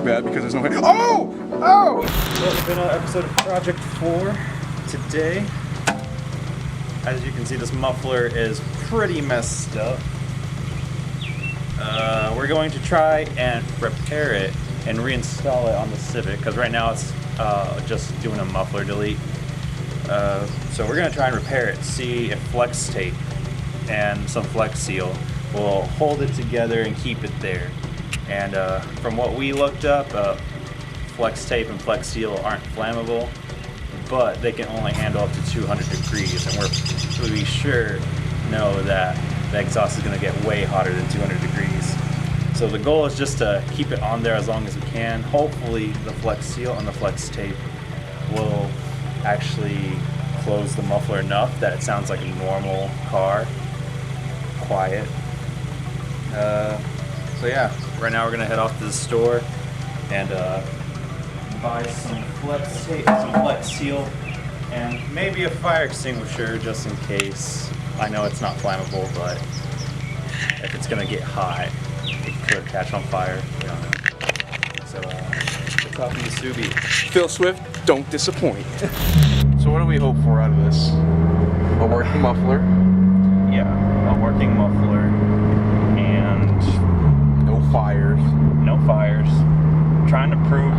too bad because there's no way. Oh! Oh! So it's been an episode of Project 4 today. As you can see, this muffler is pretty messed up. We're going to try and repair it and reinstall it on the Civic because right now it's just doing a muffler delete. So we're going to try and repair it, see if flex tape and some flex seal will hold it together and keep it there. And from what we looked up, flex tape and flex seal aren't flammable, but they can only handle up to 200 degrees, and we're pretty sure know that the exhaust is going to get way hotter than 200 degrees. So the goal is just to keep it on there as long as we can. Hopefully the flex seal and the flex tape will actually close the muffler enough that it sounds like a normal car, quiet. So yeah, right now we're gonna head off to the store and buy some flex tape, some flex seal, and maybe a fire extinguisher just in case. I know it's not flammable, but if it's gonna get hot, it could catch on fire. We don't know. So we're talking to Subi. Phil Swift, don't disappoint. So what do we hope for out of this? A working muffler. Yeah, a working muffler and no fires. No fires. Trying to prove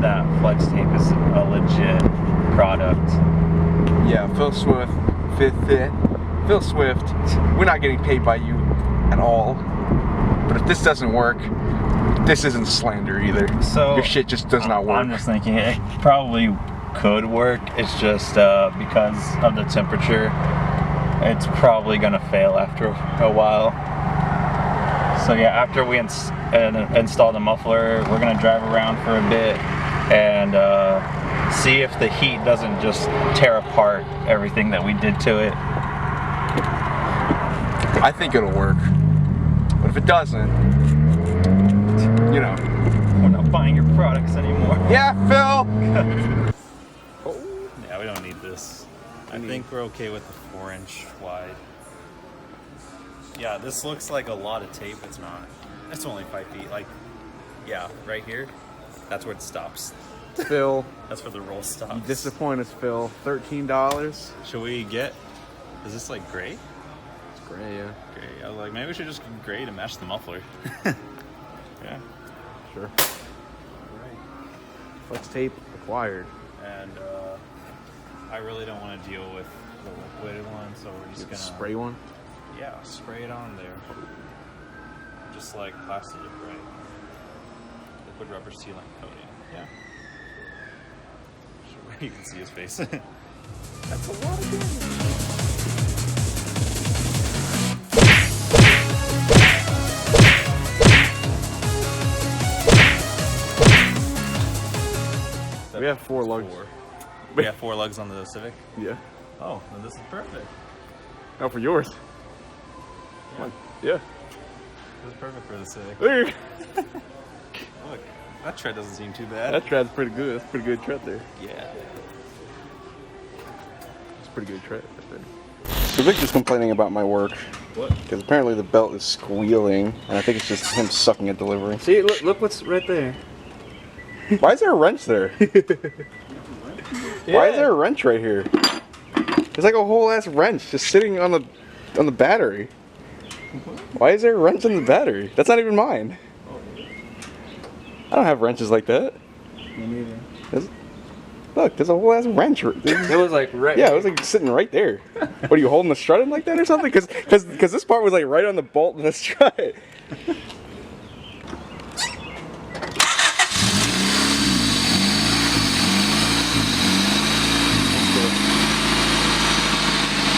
that flex tape is a legit product. Yeah, Phil Swift, Phil Swift, we're not getting paid by you at all. But if this doesn't work, this isn't slander either. So your shit just does not work. I'm just thinking it probably could work. It's just because of the temperature, it's probably gonna fail after a while. So yeah, after we install the muffler, we're gonna drive around for a bit and see if the heat doesn't just tear apart everything that we did to it. I think it'll work. But if it doesn't, you know. We're not buying your products anymore. Yeah, Phil! Yeah, we don't need this. I think we're okay with the 4-inch wide. Yeah, this looks like a lot of tape. It's not. It's only 5 feet. Like, yeah, right here. That's where it stops. Phil. That's where the roll stops. You disappoint us, Phil. $13. Should we get? Is this like gray? It's gray, yeah. Gray. I was like, maybe we should just get gray to match the muffler. Yeah. Sure. Alright. Flex tape acquired. And I really don't want to deal with the liquid one, so we're just gonna spray one. Yeah, spray it on there. Just like plastic, right? Liquid rubber sealant coating. Yeah. You can see his face. That's a lot of damage. We have 4 lugs. We have 4 lugs on the Civic? Yeah. Oh, then this is perfect. Now for yours. Yeah. Come on. Yeah. This is perfect for the Civic. There. Look, that tread doesn't seem too bad. That tread's pretty good. That's a pretty good tread there. Yeah. It's a pretty good tread right there. So Victor's complaining about my work. What? Because apparently the belt is squealing, and I think it's just him sucking at delivery. See, look what's right there. Why is there a wrench there? Yeah. Why is there a wrench right here? There's like a whole ass wrench just sitting on the battery. Why is there a wrench on the battery? That's not even mine. I don't have wrenches like that. Me neither. Look, there's a whole ass wrench. It was like right. Yeah, it was like sitting right there. What are you holding the strut in like that or something? Because this part was like right on the bolt in the strut.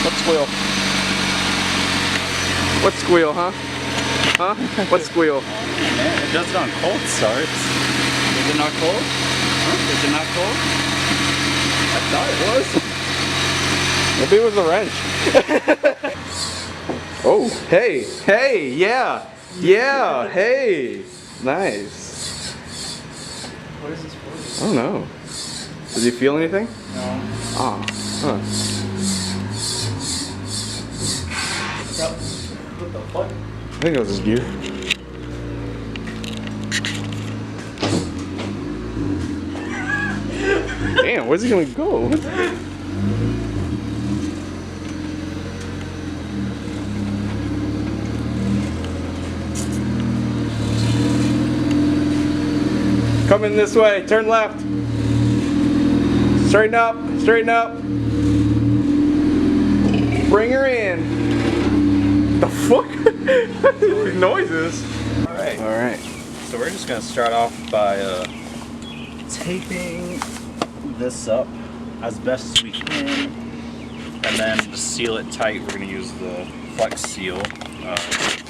What squeal? What squeal, huh? Huh? What squeal? Man, it does it on cold starts. Is it not cold? Huh? Is it not cold? I thought it was. Maybe it was a wrench. Oh, hey, hey, yeah, yeah, hey, nice. What is this for? I don't know. Did you feel anything? No. Ah, huh. What the fuck? I think it was his gear. Damn, where's he gonna go? Coming this way, turn left. Straighten up, straighten up. Bring her in. The fuck? These noises. Alright. Alright. So we're just gonna start off by taping this up as best as we can. And then to seal it tight, we're gonna use the Flex Seal. I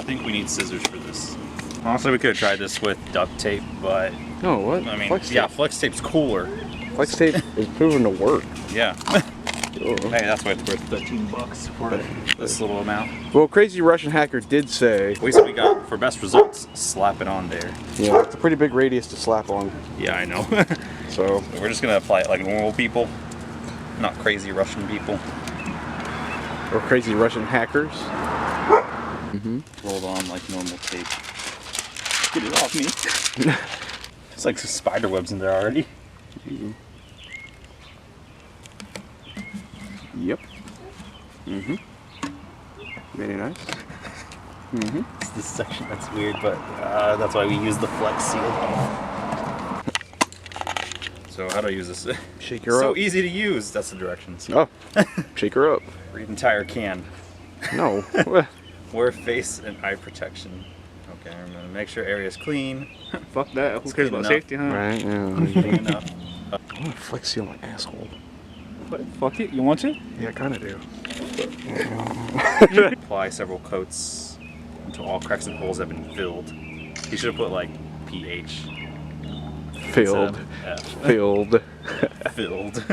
think we need scissors for this. Honestly, we could have tried this with duct tape, but Oh, what? I mean, Flex tape. yeah, Flex Tape's cooler. Flex tape is proven to work. Yeah. Oh. Hey, that's why it's worth $13 for this little amount. Well, Crazy Russian Hacker did say. At least we got, for best results, slap it on there. Yeah, it's a pretty big radius to slap on. Yeah, I know. So we're just gonna apply it like normal people, not crazy Russian people. or Crazy Russian Hackers. Rolled on like normal tape. Get it off me. There's like some spider webs in there already. Yep. Very nice. It's this section that's weird, but that's why we use the Flex Seal. So how do I use this? Shake her So up. easy to use. That's the directions. Oh, shake her up. Read entire can. No. Wear face and eye protection. Okay, I'm gonna make sure area's clean. Fuck that. Who It's cares good about enough. safety, huh? Right. Yeah. Clean enough. I want to flex seal my asshole. But fuck it. You want to? Yeah, I kind of do. Apply several coats until all cracks and holes have been filled. You should have put like pH. Filled. instead of F. Filled. Filled.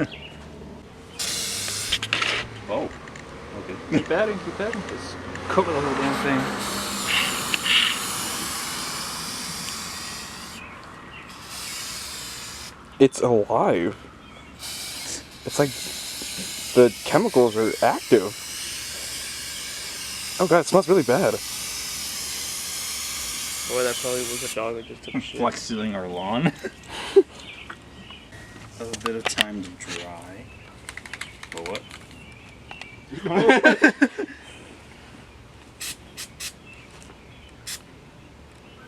Oh. Okay. Keep adding, keep adding. Just cover the whole damn thing. It's alive. It's like the chemicals are active. Oh god, it smells really bad. Boy, that probably was a dog that just took a shit. Flex sealing our lawn. A bit of time to dry. Or what?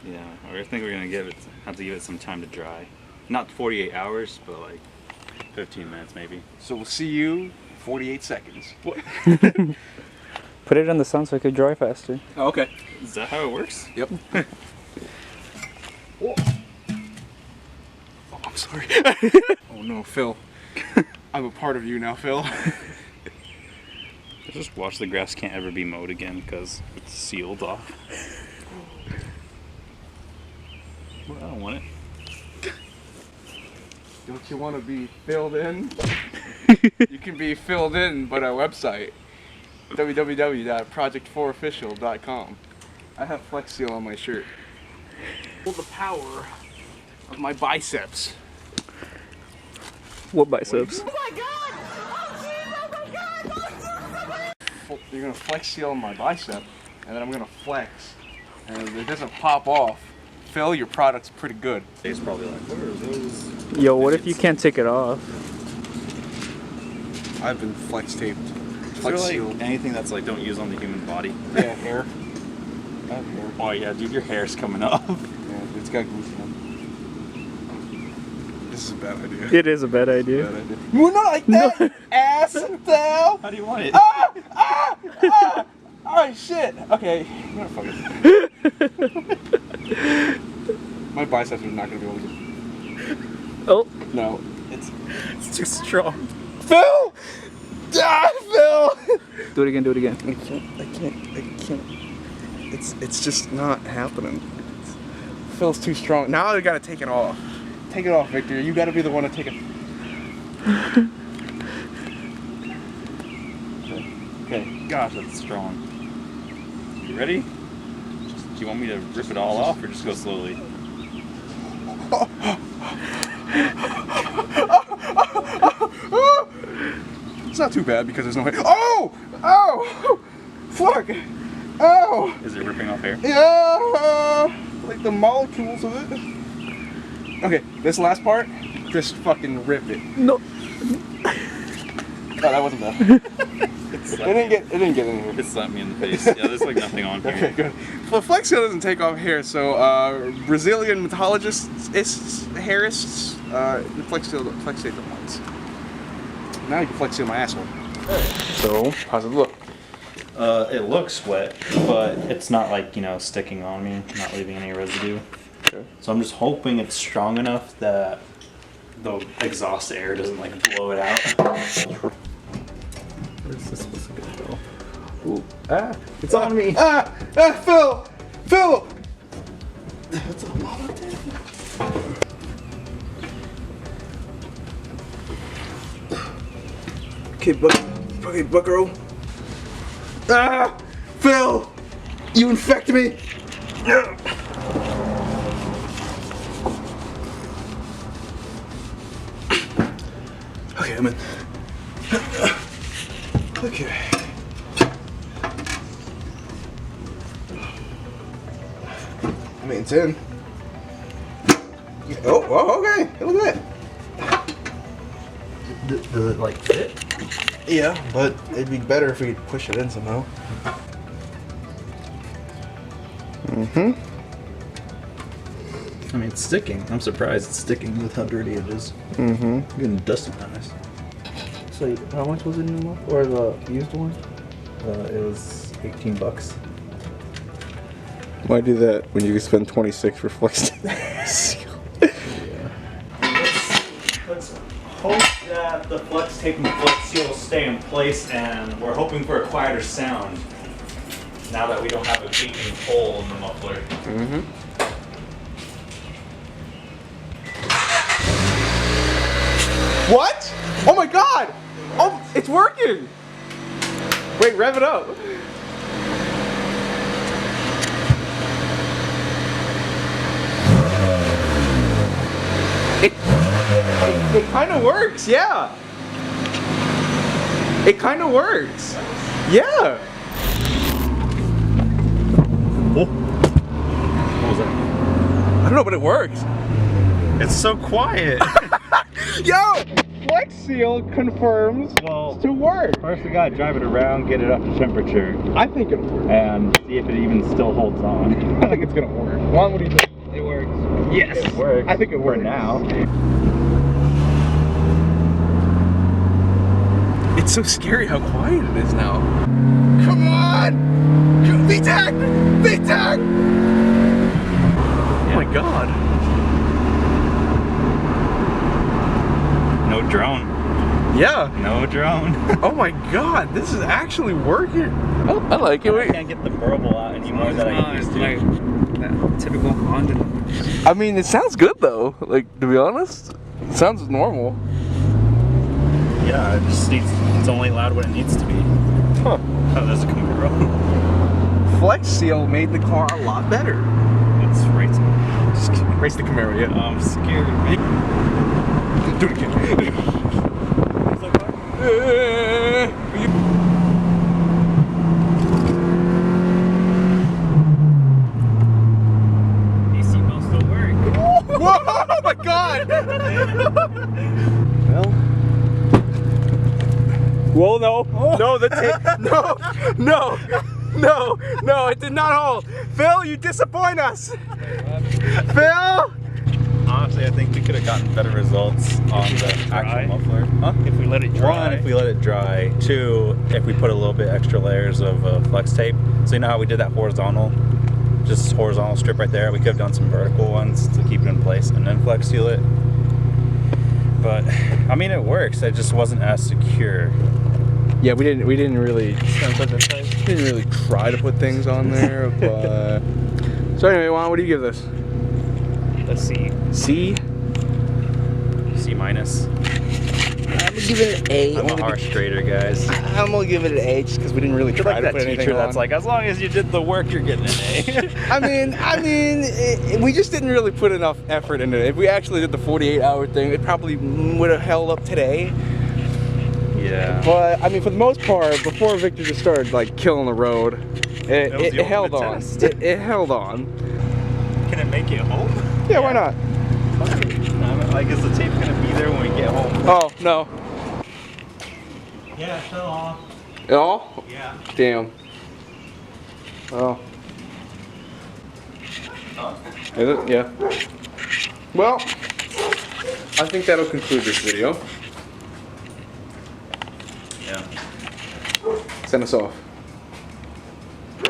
Yeah, I think we're gonna have to give it some time to dry. Not 48 hours, but like 15 minutes maybe. So we'll see you in 48 seconds. Put it in the sun so it could dry faster. Oh, okay. Is that how it works? Yep. Oh, I'm sorry. Oh no, Phil. I'm a part of you now, Phil. Just watch the grass can't ever be mowed again because it's sealed off. Well, I don't want it. Don't you want to be filled in? You can be filled in by our website, www.project4official.com. I have Flex Seal on my shirt. Feel the power of my biceps. What biceps? You're gonna Flex Seal on my bicep, and then I'm gonna flex, and if it doesn't pop off, Phil, your product's pretty good. It's probably like, where are those? Yo, what if you can't take it off? I've been flex taped. Is there Flex like sealed. anything that's like don't use on the human body? Yeah, hair. I have hair. Oh yeah, dude, your hair's coming off. Yeah, it's got glue on. This is a bad idea. It is a bad idea. Bad idea. Well, not like that, ass down. How do you want it? Oh shit. Okay. I'm gonna fuck it. My biceps are not gonna be able to. Oh, No. It's too strong. Phil. Ah, Phil. do it again, do it again. I can't. It's just not happening. Phil's too strong. Now I gotta take it off. Take it off, Victor. You gotta be the one to take it. Okay. Gosh, that's strong. You ready? Do you want me to rip it all off or just go slowly? It's not too bad because there's no hair. Oh! Oh! Fuck! Oh! Is it ripping off hair? Yeah! Like the molecules of it. Okay, this last part, just fucking rip it. No. Oh, that wasn't bad. It didn't get in here. It slapped me in the face. Yeah, there's like nothing on here. Okay, good. Well, Flex Seal doesn't take off hair, so Brazilian mythologists, hairists, Flex Seal the ones. Now you can Flex Seal my asshole. So, how's it look? It looks wet, but it's not like, you know, sticking on me, not leaving any residue. Okay. So I'm just hoping it's strong enough that the exhaust air doesn't like blow it out. Where's this supposed to go, Phil? Ooh, it's on me. Phil! What's up, Mama? Okay, buckaroo. Phil! You infect me! Okay, I'm in. Okay. I mean, it's in. Oh, okay. Look at that. Does it like fit? Yeah, but it'd be better if we could push it in somehow. Mm-hmm. I mean, it's sticking. I'm surprised it's sticking with how dirty it is. Mm-hmm. Getting dust on this. So how much was the new one or the used one? It was $18. Why do that when you can spend 26 for Flex Seal? Let's hope that the flex tape and the flex seal will stay in place, and we're hoping for a quieter sound now that we don't have a gaping hole in the muffler. Mm-hmm. What? Oh my god! Oh, it's working! Wait, rev it up. It kind of works, yeah. It kind of works. Yeah. Oh. What was that? I don't know, but it works. It's so quiet. Yo! Flex Seal confirms to work. First we gotta drive it around, get it up to temperature, I think it'll work. and see if it even still holds on. I think it's gonna work. Juan, what do you think? It works. Yes. It works. I think it works. For now. It's so scary how quiet it is now. Come on! VTAC! VTAC! Oh my god. No drone. Yeah. No drone. Oh my god, this is actually working. Oh, I like it. I can't get the burble out anymore that I used to. Like that typical Honda. I mean, it sounds good though. Like, to be honest, it sounds normal. Yeah, it just needs, it's only loud when it needs to be. Huh. Oh, there's a Camaro. Flex Seal made the car a lot better. It's race. Race the Camaro, yeah. I'm scared. Do it again. These seatbelts still work. Whoa! Oh my god! Well. Whoa, no. No, the tape. No, it did not hold. Phil, you disappoint us. Phil! Honestly, I think we could have gotten better results on the actual muffler. Huh? If we let it dry. One, if we let it dry. Two, if we put a little bit extra layers of flex tape. So you know how we did that horizontal? Just horizontal strip right there. We could have done some vertical ones to keep it in place and then flex seal it. But I mean, it works. It just wasn't as secure. Yeah, we didn't really try to put things on there, but so anyway, Juan, what do you give this? Let's see. C? C minus. I'm gonna give it an A. I'm a harsh grader, guys. I'm gonna give it an A just because we didn't really You're try like to that put anything teacher on. that's like, as long as you did the work, you're getting an A. I mean, we just didn't really put enough effort into it. If we actually did the 48-hour thing, it probably would have held up today. Yeah. But I mean, for the most part, before Victor just started like killing the road, it held on. It held on. Can it make it home? Yeah, why not? Like, is the tape gonna be there when we get home? Oh, no. Yeah, it fell off. At all? Yeah. Damn. Oh. Is it? Yeah. Well, I think that'll conclude this video. Yeah. Send us off.